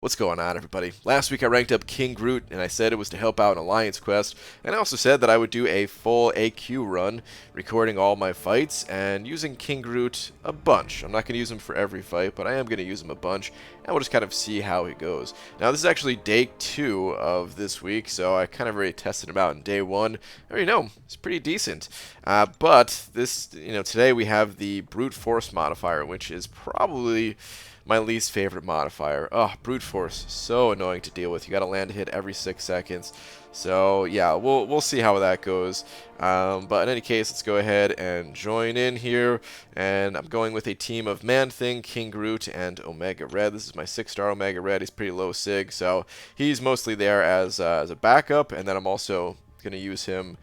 What's going on, everybody? Last week I ranked up King Groot, and I said it was to help out an alliance quest, and I also said that I would do a full AQ run, recording all my fights, and using King Groot a bunch. I'm not going to use him for every fight, but I am going to use him a bunch, and we'll just kind of see how he goes. Now, this is actually day 2 of this week, so I kind of already tested him out in day 1. I already know, it's pretty decent. But this, today we have the Brute Force modifier, which is probably my least favorite modifier. Oh, brute force, so annoying to deal with. You got to land a hit every 6 seconds. So yeah, we'll see how that goes. But in any case, let's go ahead and join in here. And I'm going with a team of Man-Thing, King Groot, and Omega Red. This is my 6-star Omega Red. He's pretty low sig, so he's mostly there as a backup. And then I'm also going to use him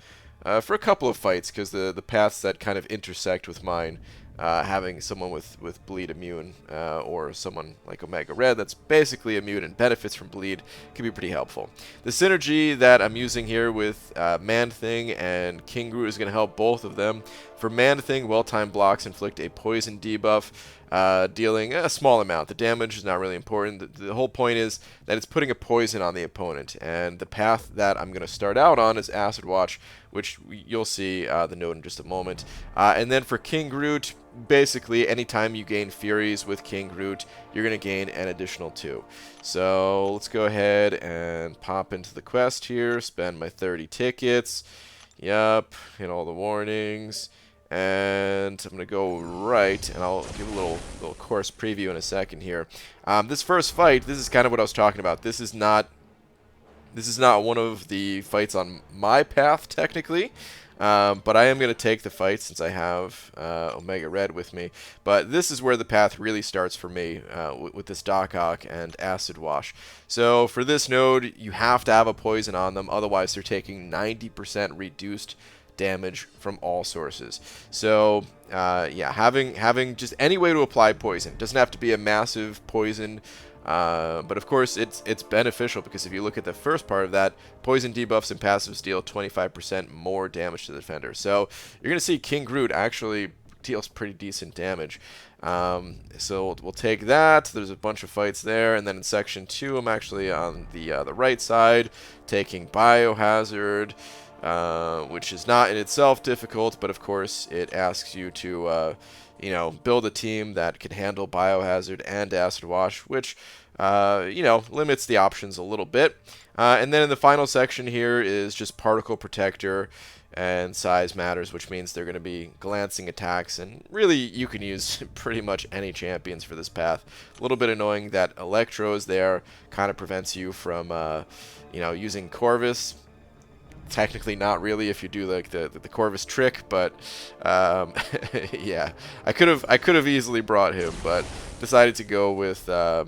for a couple of fights, because the paths that kind of intersect with mine, having someone with bleed immune or someone like Omega Red that's basically immune and benefits from bleed can be pretty helpful. The synergy that I'm using here with Man-Thing and King Groot is going to help both of them. For Man-Thing, well-timed blocks inflict a poison debuff, dealing a small amount. The damage is not really important. The whole point is that it's putting a poison on the opponent, and the path that I'm going to start out on is Acid Watch, which you'll see the note in just a moment. And then for King Groot, basically anytime you gain Furies with King Groot, you're going to gain an additional 2. So let's go ahead and pop into the quest here, spend my 30 tickets. Yep, hit all the warnings. And I'm going to go right, and I'll give a little course preview in a second here. This first fight, this is kind of what I was talking about. This is not one of the fights on my path, technically. But I am going to take the fight since I have Omega Red with me. But this is where the path really starts for me with this Doc Ock and Acid Wash. So for this node, you have to have a poison on them. Otherwise, they're taking 90% reduced damage from all sources. So yeah, having just any way to apply poison. It doesn't have to be a massive poison. But of course, it's beneficial, because if you look at the first part of that, poison debuffs and passives deal 25% more damage to the defender. So you're going to see King Groot actually deals pretty decent damage. So we'll take that. There's a bunch of fights there, and then in section 2, I'm actually on the right side, taking Biohazard, which is not in itself difficult, but of course it asks you to build a team that can handle Biohazard and Acid Wash, which, limits the options a little bit. And then in the final section here is just Particle Protector, and size matters, which means they're going to be glancing attacks, and really you can use pretty much any champions for this path. A little bit annoying that Electro is there, kind of prevents you from, using Corvus. Technically not really if you do like the Corvus trick, but yeah, I could have easily brought him, but decided to go with the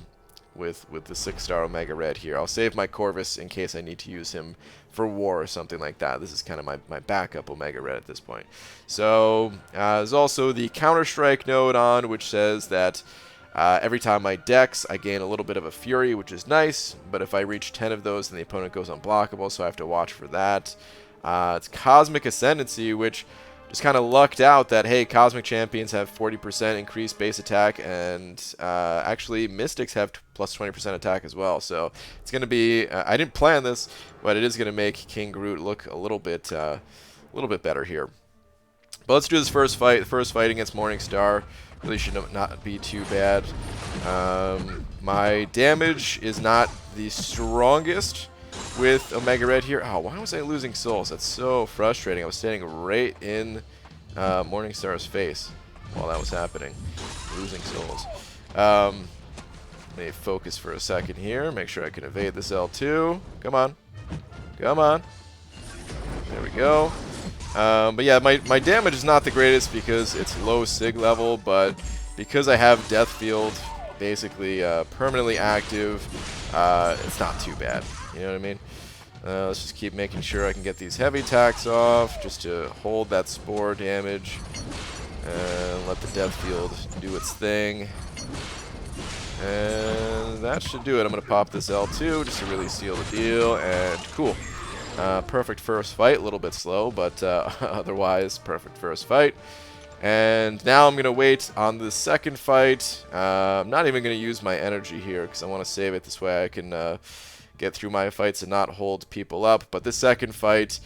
6-star Omega Red here. I'll save my Corvus in case I need to use him for war or something like that. This is kind of my backup Omega Red at this point. So there's also the Counter-Strike node on, which says that every time I dex, I gain a little bit of a Fury, which is nice, but if I reach 10 of those, then the opponent goes unblockable, so I have to watch for that. It's Cosmic Ascendancy, which just kind of lucked out that, hey, Cosmic Champions have 40% increased base attack, and actually Mystics have plus 20% attack as well, so it's going to be, I didn't plan this, but it is going to make King Groot look a little bit better here. But let's do this first fight. The first fight against Morningstar really should not be too bad. My damage is not the strongest with Omega Red here. Oh, why was I losing souls? That's so frustrating. I was standing right in Morningstar's face while that was happening. Losing souls. Let me focus for a second here. Make sure I can evade this L2. Come on. Come on. There we go. But yeah, my damage is not the greatest because it's low sig level, but because I have Death Field basically permanently active, it's not too bad. You know what I mean? Let's just keep making sure I can get these heavy attacks off just to hold that spore damage and let the Death Field do its thing. And that should do it. I'm going to pop this L2 just to really seal the deal, and cool. Perfect first fight, a little bit slow, but otherwise perfect first fight. And now I'm going to wait on the second fight. I'm not even going to use my energy here because I want to save it. This way I can get through my fights and not hold people up. But this second fight,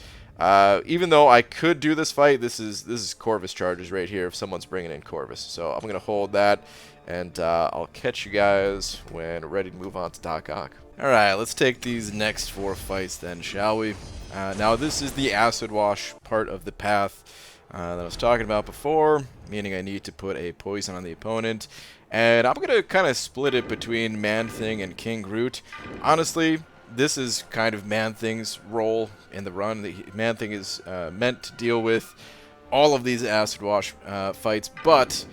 even though I could do this fight, this is Corvus charges right here if someone's bringing in Corvus. So I'm going to hold that, and I'll catch you guys when ready to move on to Doc Ock. Alright, let's take these next 4 fights then, shall we? Now this is the Acid Wash part of the path that I was talking about before, meaning I need to put a poison on the opponent. And I'm going to kind of split it between Man-Thing and King Groot. Honestly, this is kind of Man-Thing's role in the run. The Man-Thing is meant to deal with all of these Acid Wash fights, but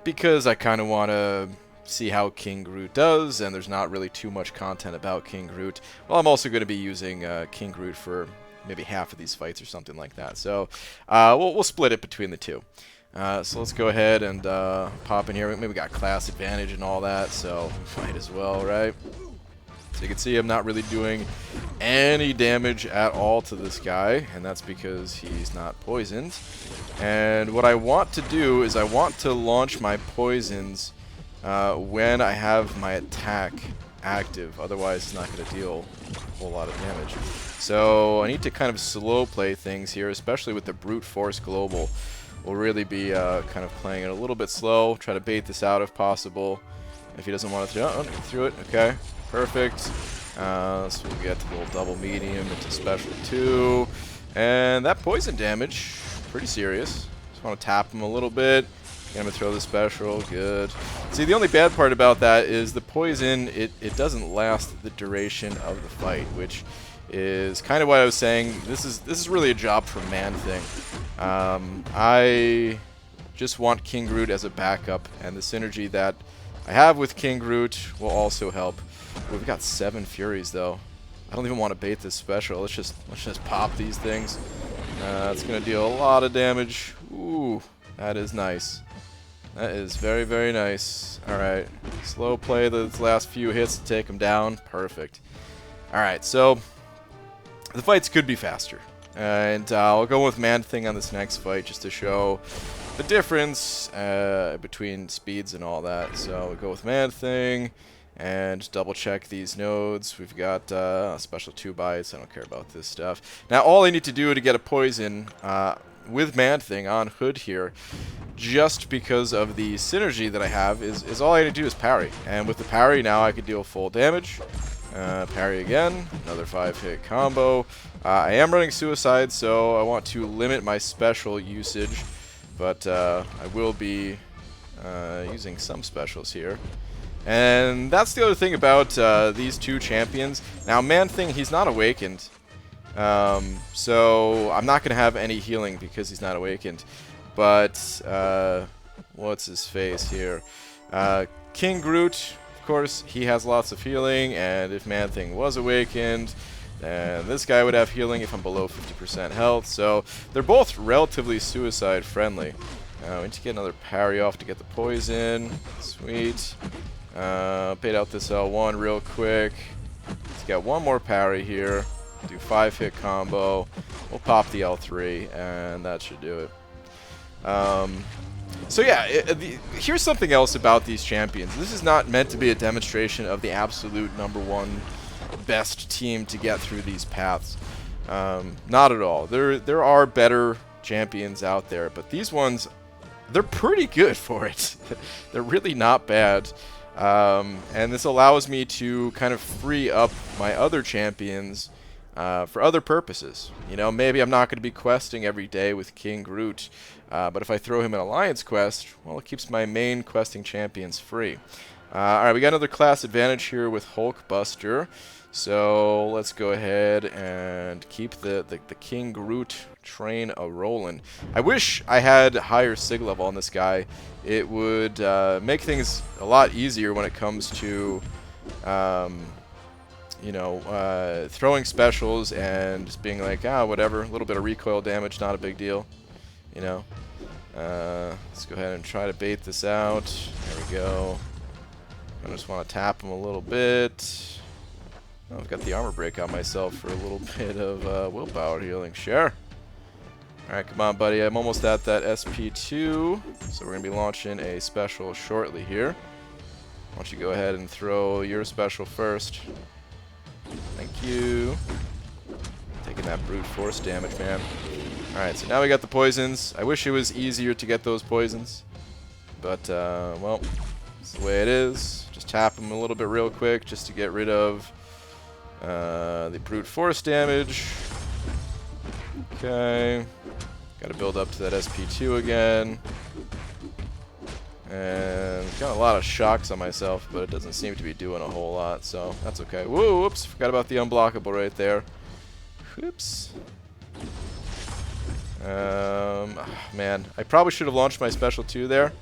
because I kind of want to see how King Groot does, and there's not really too much content about King Groot, well, I'm also going to be using King Groot for maybe half of these fights or something like that. So we'll split it between the two. So let's go ahead and pop in here. Maybe we got class advantage and all that, so might as well, right? So you can see I'm not really doing any damage at all to this guy, and that's because he's not poisoned. And what I want to do is I want to launch my poisons when I have my attack active. Otherwise, it's not going to deal a whole lot of damage. So I need to kind of slow play things here, especially with the Brute Force Global. We'll really be kind of playing it a little bit slow. Try to bait this out if possible. If he doesn't want to through it. Okay, perfect. So we'll get to the little double medium into special 2. And that poison damage, pretty serious. Just want to tap him a little bit. I'm going to throw the special. Good. See, the only bad part about that is the poison, it doesn't last the duration of the fight, which is kind of what I was saying. This is really a job for Man-Thing. I just want King Groot as a backup, and the synergy that I have with King Groot will also help. We've got 7 Furies though. I don't even want to bait this special. Let's just pop these things. It's going to deal a lot of damage. Ooh, that is nice. That is very, very nice. Alright, slow play those last few hits to take him down. Perfect. Alright, so the fights could be faster. And I'll go with Man-Thing on this next fight just to show the difference between speeds and all that. So we'll go with Man-Thing and double check these nodes. We've got special 2 bites. I don't care about this stuff. Now all I need to do to get a poison with Man-Thing on Hood here, just because of the synergy that I have, is all I need to do is parry. And with the parry now I can deal full damage. Parry again, another 5-hit combo. I am running Suicide, so I want to limit my special usage, but I will be using some specials here. And that's the other thing about these 2 champions. Now, Man-Thing, he's not awakened, so I'm not going to have any healing because he's not awakened. But, what's his face here? King Groot, of course, he has lots of healing, and if Man-Thing was awakened, then this guy would have healing if I'm below 50% health. So they're both relatively suicide friendly. We need to get another parry off to get the poison. Sweet. Bait out this L1 real quick. Let's get one more parry here. Do 5-hit combo. We'll pop the L3, and that should do it. So yeah, here's something else about these champions. This is not meant to be a demonstration of the absolute #1 best team to get through these paths. Not at all. There are better champions out there, but these ones, they're pretty good for it. They're really not bad. And this allows me to kind of free up my other champions for other purposes. You know, maybe I'm not going to be questing every day with King Groot, but if I throw him an Alliance quest, well, it keeps my main questing champions free. Alright, we got another class advantage here with Hulkbuster, so let's go ahead and keep the King Groot train a-rolling. I wish I had higher sig level on this guy. It would make things a lot easier when it comes to you know, throwing specials and just being like, whatever, a little bit of recoil damage, not a big deal, you know. Let's go ahead and try to bait this out. There we go. I just want to tap him a little bit. Oh, I've got the armor break on myself for a little bit of willpower healing. Sure. Alright, come on, buddy. I'm almost at that SP2, so we're going to be launching a special shortly here. Why don't you go ahead and throw your special first. Thank you. Taking that brute force damage, man. Alright, so now we got the poisons. I wish it was easier to get those poisons. But, well, it's the way it is. Just tap them a little bit real quick just to get rid of the brute force damage. Okay. Gotta build up to that SP2 again. And got a lot of shocks on myself, but it doesn't seem to be doing a whole lot, so that's okay. Whoa, whoops, forgot about the unblockable right there. Whoops. Man, I probably should have launched my special 2 there.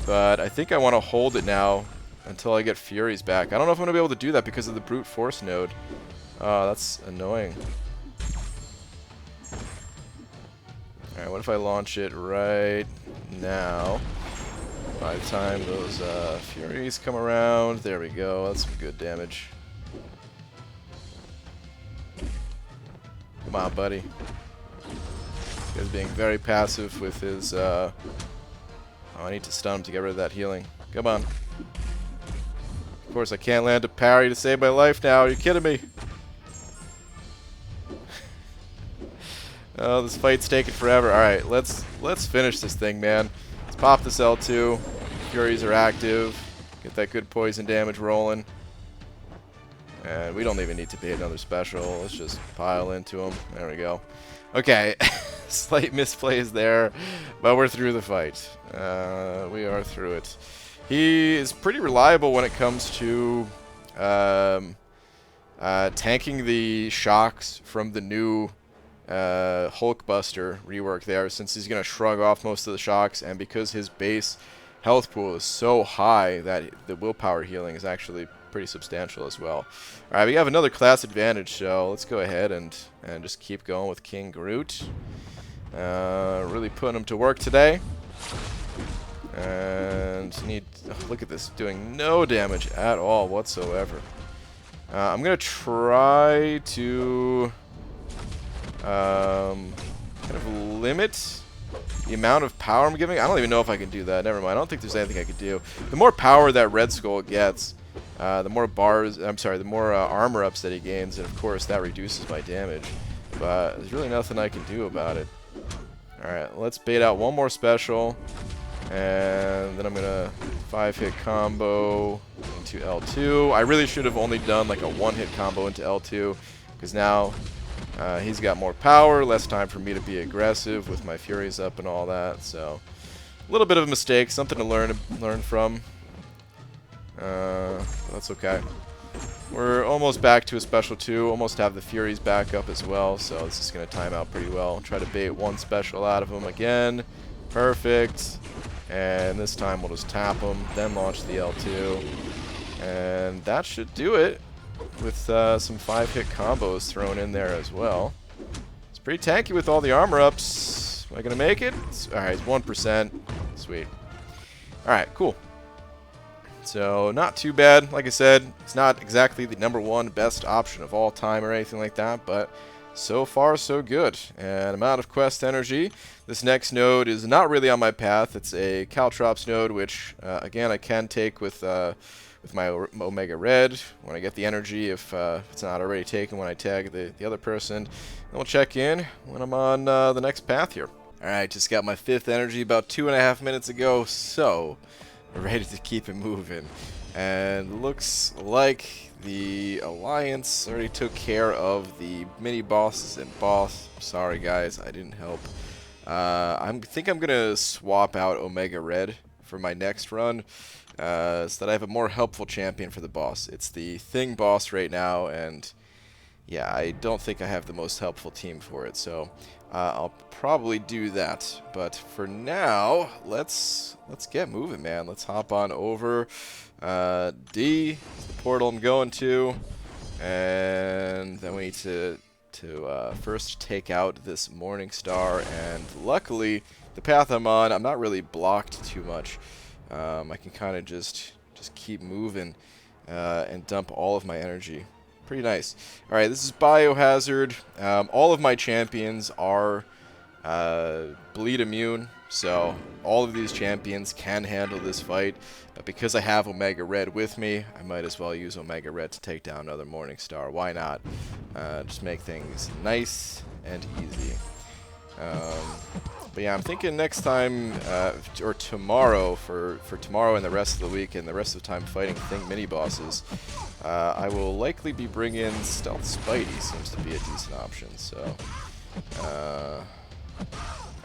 But I think I want to hold it now until I get Furies back. I don't know if I'm going to be able to do that because of the brute force node. Oh, that's annoying. Alright, what if I launch it right now? By the time those Furies come around, there we go. That's some good damage. Come on, buddy. This guy's being very passive with his... Oh, I need to stun him to get rid of that healing. Come on. Of course, I can't land a parry to save my life now. Are you kidding me? Oh, this fight's taking forever. Alright, let's finish this thing, man. Let's pop this L2. Furies are active. Get that good poison damage rolling. And we don't even need to be another special. Let's just pile into him. There we go. Okay. Slight misplays there, but we're through the fight. We are through it. He is pretty reliable when it comes to tanking the shocks from the new Hulkbuster rework there, since he's going to shrug off most of the shocks, and because his base health pool is so high that the willpower healing is actually pretty substantial as well. Alright, we have another class advantage, so let's go ahead and just keep going with King Groot. Really putting him to work today. And look at this, doing no damage at all whatsoever. I'm going to try to kind of limit the amount of power I'm giving. I don't even know if I can do that. Never mind. I don't think there's anything I could do. The more power that Red Skull gets, the more the more armor ups that he gains, and of course that reduces my damage. But there's really nothing I can do about it. Alright, let's bait out one more special, and then I'm gonna 5-hit combo into L2. I really should have only done like a 1-hit combo into L2, because now he's got more power, less time for me to be aggressive with my Furies up and all that. So a little bit of a mistake, something to learn from. That's okay. We're almost back to a special 2, almost have the Furies back up as well, so this is going to time out pretty well. Try to bait one special out of him again. Perfect. And this time we'll just tap him, then launch the L2. And that should do it, with some 5-hit combos thrown in there as well. It's pretty tanky with all the armor ups. Am I going to make it? Alright, it's 1%. Sweet. Alright, cool. So, not too bad. Like I said, it's not exactly the #1 best option of all time or anything like that, but so far so good. And I'm out of quest energy. This next node is not really on my path. It's a Caltrops node, which, again, I can take with my Omega Red when I get the energy, if it's not already taken when I tag the other person. And we'll check in when I'm on the next path here. Alright, just got my 5th energy about 2.5 minutes ago, so ready to keep it moving. And looks like the Alliance already took care of the mini bosses and boss. Sorry guys, I didn't help. I think I'm gonna swap out Omega Red for my next run, so that I have a more helpful champion for the boss. It's the Thing boss right now, and yeah, I don't think I have the most helpful team for it, so I'll probably do that. But for now, let's get moving, man. Let's hop on over. D is the portal I'm going to, and then we need to first take out this Morningstar, and luckily the path I'm on, I'm not really blocked too much. I can kind of just keep moving and dump all of my energy. Pretty nice. Alright, this is Biohazard. All of my champions are bleed immune, so all of these champions can handle this fight. But because I have Omega Red with me, I might as well use Omega Red to take down another Morningstar. Why not? Just make things nice and easy. But yeah, I'm thinking next time, or tomorrow, for tomorrow and the rest of the week and the rest of the time fighting Thing mini-bosses, I will likely be bringing Stealth Spidey, seems to be a decent option, so...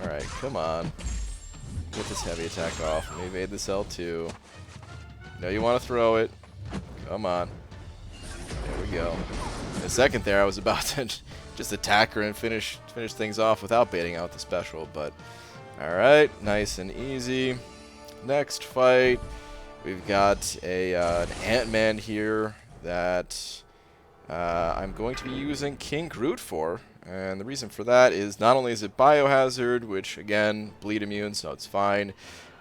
Alright, come on. Get this heavy attack off. Let me evade this L2. No, you want to throw it. Come on. There we go. In a second there, I was about to just attack her and finish things off without baiting out the special, but alright, nice and easy. Next fight, we've got an Ant-Man here that I'm going to be using King Groot for, and the reason for that is not only is it Biohazard, which again, bleed immune, so it's fine,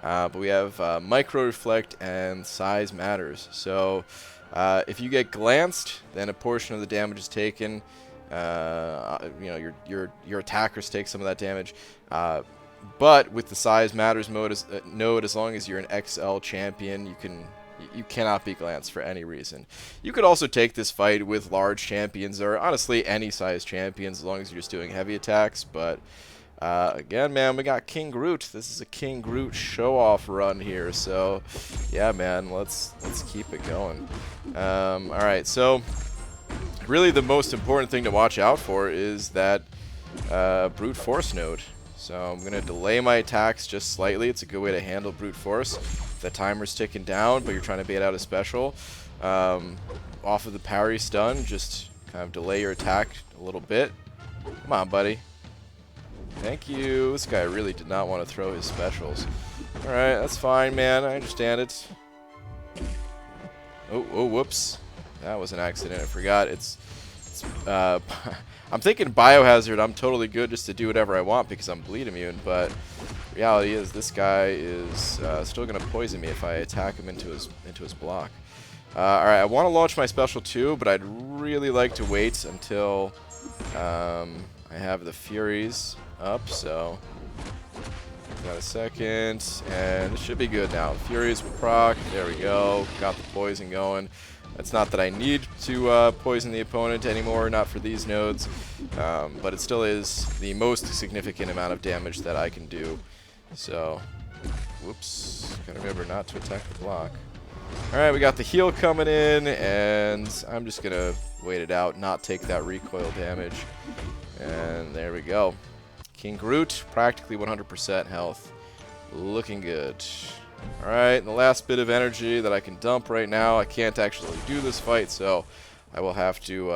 but we have Micro Reflect and Size Matters. So if you get glanced, then a portion of the damage is taken. You know, your attackers take some of that damage. But with the Size Matters mode node, as long as you're an XL champion, you cannot be glanced for any reason. You could also take this fight with large champions, or honestly any size champions, as long as you're just doing heavy attacks. But again, man, we got King Groot. This is a King Groot show-off run here, so yeah, man, let's keep it going. All right, so really the most important thing to watch out for is that brute force node. So I'm gonna delay my attacks just slightly. It's a good way to handle brute force. The timer's ticking down, but you're trying to bait out a special. Off of the parry stun, just kind of delay your attack a little bit. Come on, buddy. Thank you. This guy really did not want to throw his specials. Alright, that's fine, man. I understand it. Oh, whoops. That was an accident. I forgot. I'm thinking Biohazard, I'm totally good just to do whatever I want because I'm bleed immune, but reality is this guy is still going to poison me if I attack him into his block. Alright, I want to launch my special too, but I'd really like to wait until I have the Furies up, so got a second, and it should be good now. Furies will proc, there we go, got the poison going. It's not that I need to poison the opponent anymore, not for these nodes, but it still is the most significant amount of damage that I can do. So, whoops, gotta remember not to attack the block. Alright, we got the heal coming in, and I'm just gonna wait it out, not take that recoil damage. And there we go. King Groot, practically 100% health. Looking good. Alright, and the last bit of energy that I can dump right now, I can't actually do this fight, so I will have to,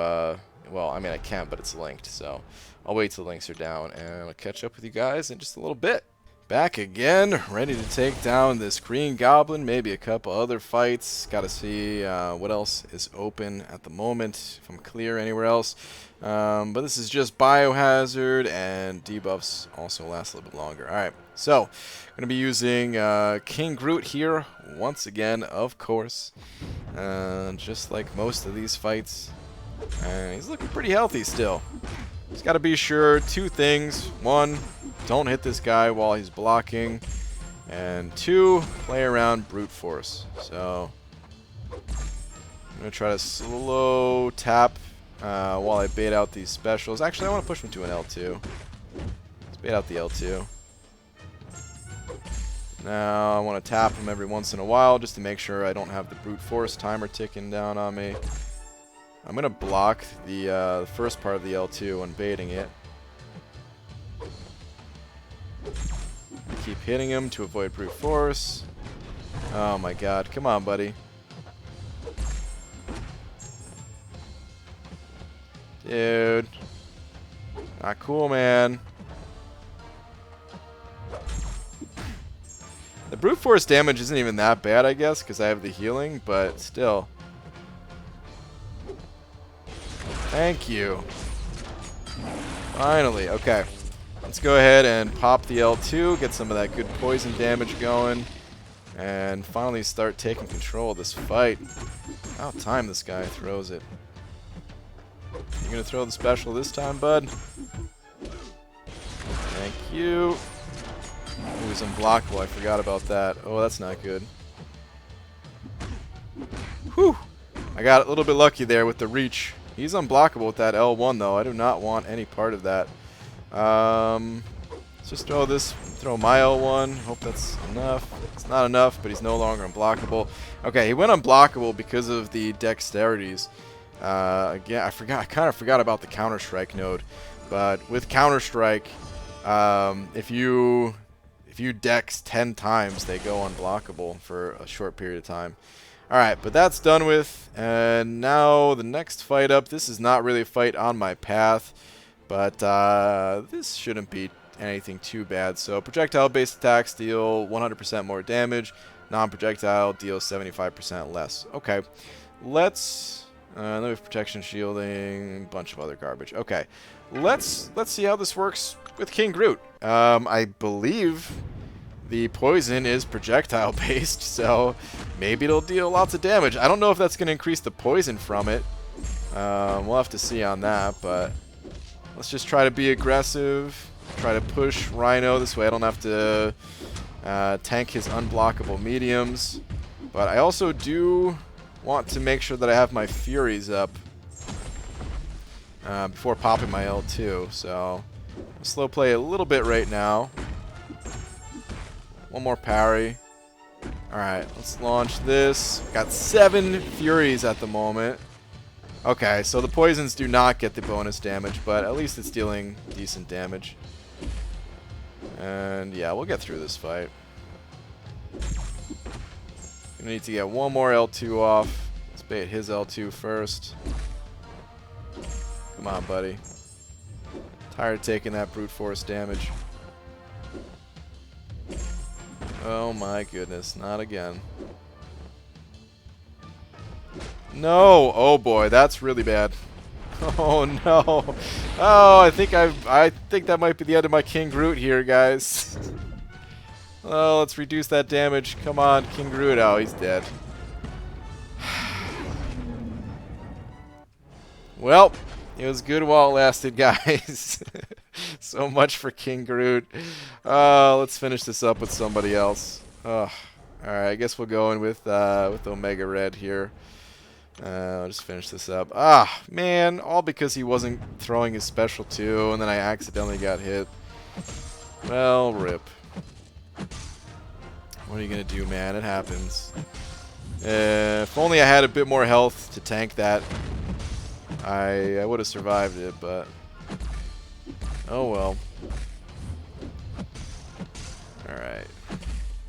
well, I mean I can, but it's linked, so I'll wait till the links are down, and I'll catch up with you guys in just a little bit. Back again, ready to take down this Green Goblin, maybe a couple other fights. Gotta see what else is open at the moment, if I'm clear anywhere else. But this is just Biohazard, and debuffs also last a little bit longer. Alright, so, going to be using King Groot here, once again, of course. Just like most of these fights. And he's looking pretty healthy still. Just got to be sure, two things. One, don't hit this guy while he's blocking. And two, play around brute force. So, I'm going to try to slow tap while I bait out these specials. Actually, I want to push him to an L2. Let's bait out the L2. Now, I want to tap him every once in a while just to make sure I don't have the brute force timer ticking down on me. I'm going to block the first part of the L2 when baiting it. Keep hitting him to avoid brute force. Oh my god, come on, buddy. Dude. Not cool, man. The brute force damage isn't even that bad, I guess, because I have the healing, but still. Thank you. Finally, okay. Let's go ahead and pop the L2, get some of that good poison damage going, and finally start taking control of this fight. About time this guy throws it. You gonna throw the special this time, bud? Thank you. Oh, he's unblockable. I forgot about that. Oh, that's not good. Whew. I got a little bit lucky there with the reach. He's unblockable with that L1, though. I do not want any part of that. Let's just throw my L1. Hope that's enough. It's not enough, but he's no longer unblockable. Okay, he went unblockable because of the dexterities. Again, I kind of forgot about the Counter-Strike node. But with Counter-Strike, if you dex 10 times, they go unblockable for a short period of time. Alright, but that's done with, and now the next fight up, this is not really a fight on my path, but this shouldn't be anything too bad. So projectile-based attacks deal 100% more damage, non-projectile deals 75% less. Okay, let's protection shielding, bunch of other garbage. Okay, let's see how this works with King Groot. I believe the poison is projectile based, so maybe it'll deal lots of damage. I don't know if that's going to increase the poison from it. We'll have to see on that, but let's just try to be aggressive. Try to push Rhino this way. I don't have to tank his unblockable mediums. But I also do want to make sure that I have my Furies up before popping my L2. So I'll slow play a little bit right now. One more parry. Alright, let's launch this. Got 7 Furies at the moment. Okay, so the poisons do not get the bonus damage, but at least it's dealing decent damage. And yeah, we'll get through this fight. Gonna need to get one more L2 off. Let's bait his L2 first. Come on, buddy. Tired of taking that brute force damage. Oh my goodness, not again. No! Oh boy, that's really bad. Oh no. Oh, I think that might be the end of my King Groot here, guys. Oh, let's reduce that damage. Come on, King Groot. Oh, he's dead. Well, it was good while it lasted, guys. So much for King Groot. Let's finish this up with somebody else. Alright, I guess we'll go in with Omega Red here. I'll just finish this up. Ah, man, all because he wasn't throwing his special 2, and then I accidentally got hit. Well, rip. What are you gonna do, man? It happens. If only I had a bit more health to tank that, I would have survived it, but oh well. Alright.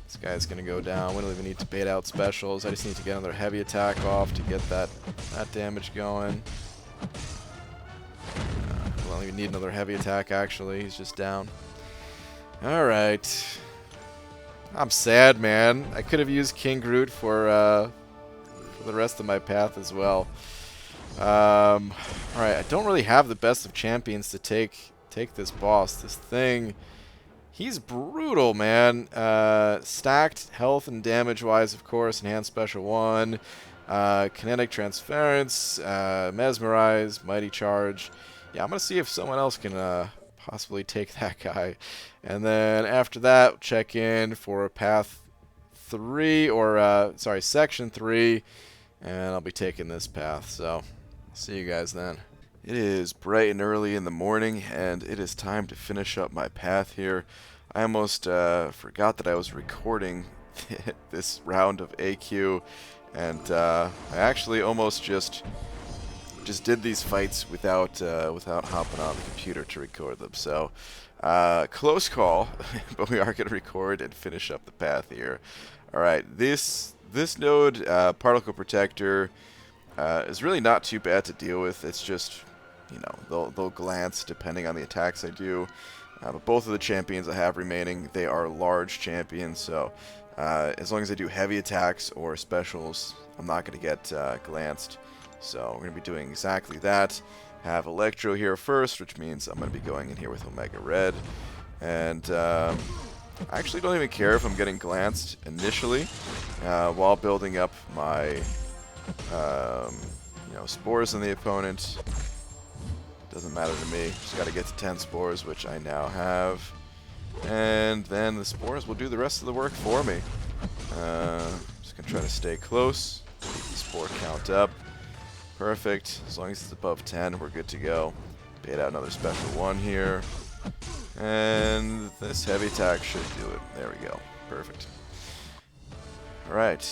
This guy's gonna go down. We don't even need to bait out specials. I just need to get another heavy attack off to get that damage going. We don't even need another heavy attack, actually. He's just down. Alright. I'm sad, man. I could have used King Groot for the rest of my path as well. Alright, I don't really have the best of champions to take this boss. This thing, he's brutal, man. Stacked health and damage-wise, of course. Enhanced Special 1. Kinetic Transference. Mesmerize. Mighty Charge. Yeah, I'm going to see if someone else can possibly take that guy. And then after that, check in for Path 3, or, sorry, Section 3. And I'll be taking this path, so see you guys then. It is bright and early in the morning, and it is time to finish up my path here. I almost forgot that I was recording this round of AQ, and I actually almost just did these fights without hopping on the computer to record them. So close call, but we are going to record and finish up the path here. All right, this node, Particle Protector, is really not too bad to deal with. It's just, you know, they'll glance depending on the attacks I do. But both of the champions I have remaining, they are large champions, so as long as I do heavy attacks or specials, I'm not going to get glanced. So we're going to be doing exactly that. Have Electro here first, which means I'm going to be going in here with Omega Red. And I actually don't even care if I'm getting glanced initially while building up my spores on the opponent. Doesn't matter to me. Just got to get to 10 spores, which I now have. And then the spores will do the rest of the work for me. Just going to try to stay close. Keep the spore count up. Perfect. As long as it's above 10, we're good to go. Bait out another special one here. And this heavy attack should do it. There we go. Perfect. Alright.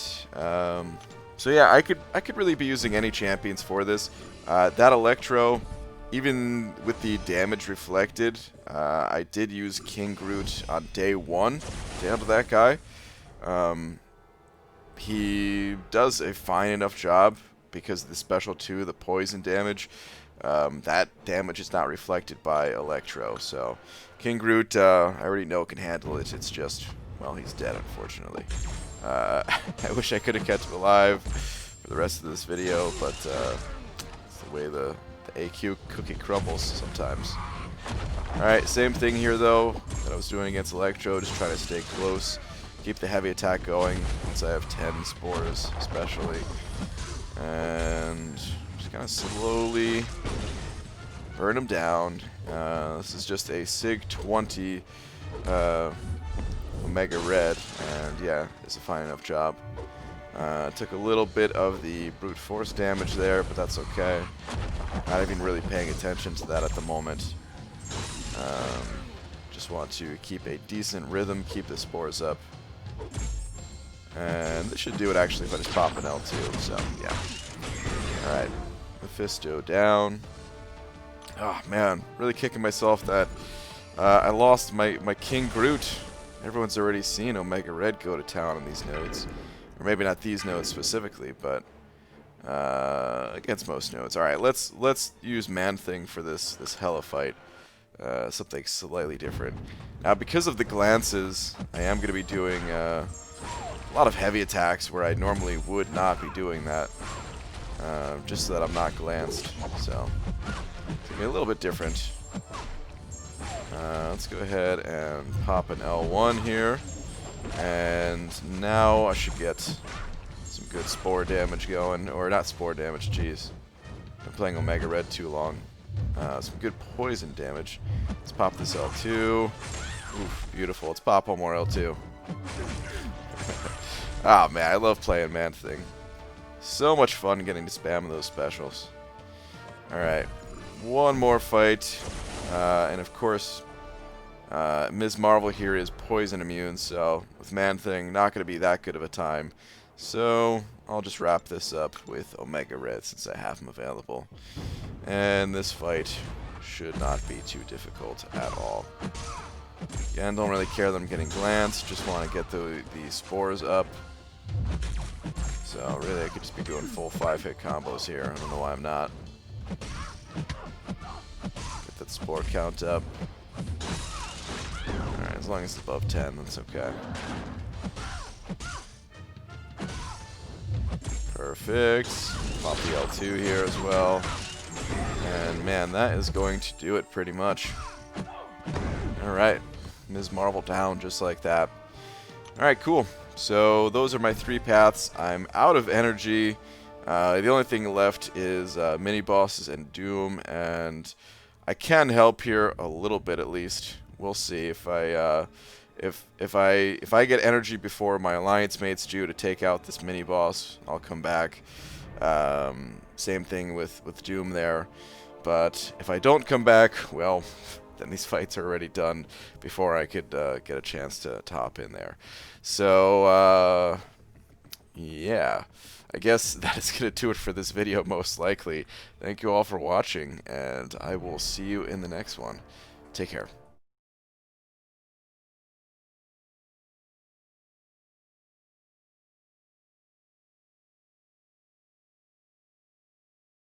So yeah, I could really be using any champions for this. That Electro, even with the damage reflected, I did use King Groot on day 1 to handle that guy. He does a fine enough job because of the special 2, the poison damage. That damage is not reflected by Electro, so King Groot, I already know can handle it. It's just, well, he's dead, unfortunately. I wish I could have kept him alive for the rest of this video, but it's the way the AQ cookie crumbles sometimes. Alright, same thing here though that I was doing against Electro, just trying to stay close, keep the heavy attack going once I have 10 spores especially, and just kind of slowly burn them down. This is just a SIG 20 Omega Red, and yeah, it's a fine enough job. Took a little bit of the brute force damage there, but that's okay. Not even really paying attention to that at the moment. Just want to keep a decent rhythm, keep the spores up. And this should do it actually if I just pop an L2, so yeah. Alright, Mephisto down. Oh man, really kicking myself that I lost my King Groot. Everyone's already seen Omega Red go to town on these nodes. Or maybe not these nodes specifically, but against most nodes. Alright, let's use Man-Thing for this Hella fight. Something slightly different. Now, because of the glances, I am going to be doing a lot of heavy attacks where I normally would not be doing that. Just so that I'm not glanced. So, it's going to be a little bit different. Let's go ahead and pop an L1 here. And now I should get some good spore damage going. Or not spore damage, jeez. Been playing Omega Red too long. Some good poison damage. Let's pop this L2. Oof, beautiful. Let's pop one more L2. Ah, man, I love playing Man-Thing. So much fun getting to spam those specials. Alright, one more fight. And of course, Ms. Marvel here is poison immune, so with Man-Thing, not going to be that good of a time. So, I'll just wrap this up with Omega Red since I have him available. And this fight should not be too difficult at all. Again, don't really care that I'm getting glanced, just want to get the spores up. So really I could just be doing full 5-hit combos here, I don't know why I'm not. Get that spore count up. Alright, as long as it's above 10, that's okay. Perfect. Pop the L2 here as well. And man, that is going to do it pretty much. Alright, Ms. Marvel down just like that. Alright, cool. So those are my 3 paths. I'm out of energy. The only thing left is mini bosses and Doom, and I can help here a little bit at least. We'll see if I get energy before my alliance mates due to take out this mini boss. I'll come back. Same thing with Doom there. But if I don't come back, well, then these fights are already done before I could get a chance to hop in there. So, yeah. I guess that is going to do it for this video, most likely. Thank you all for watching, and I will see you in the next one. Take care.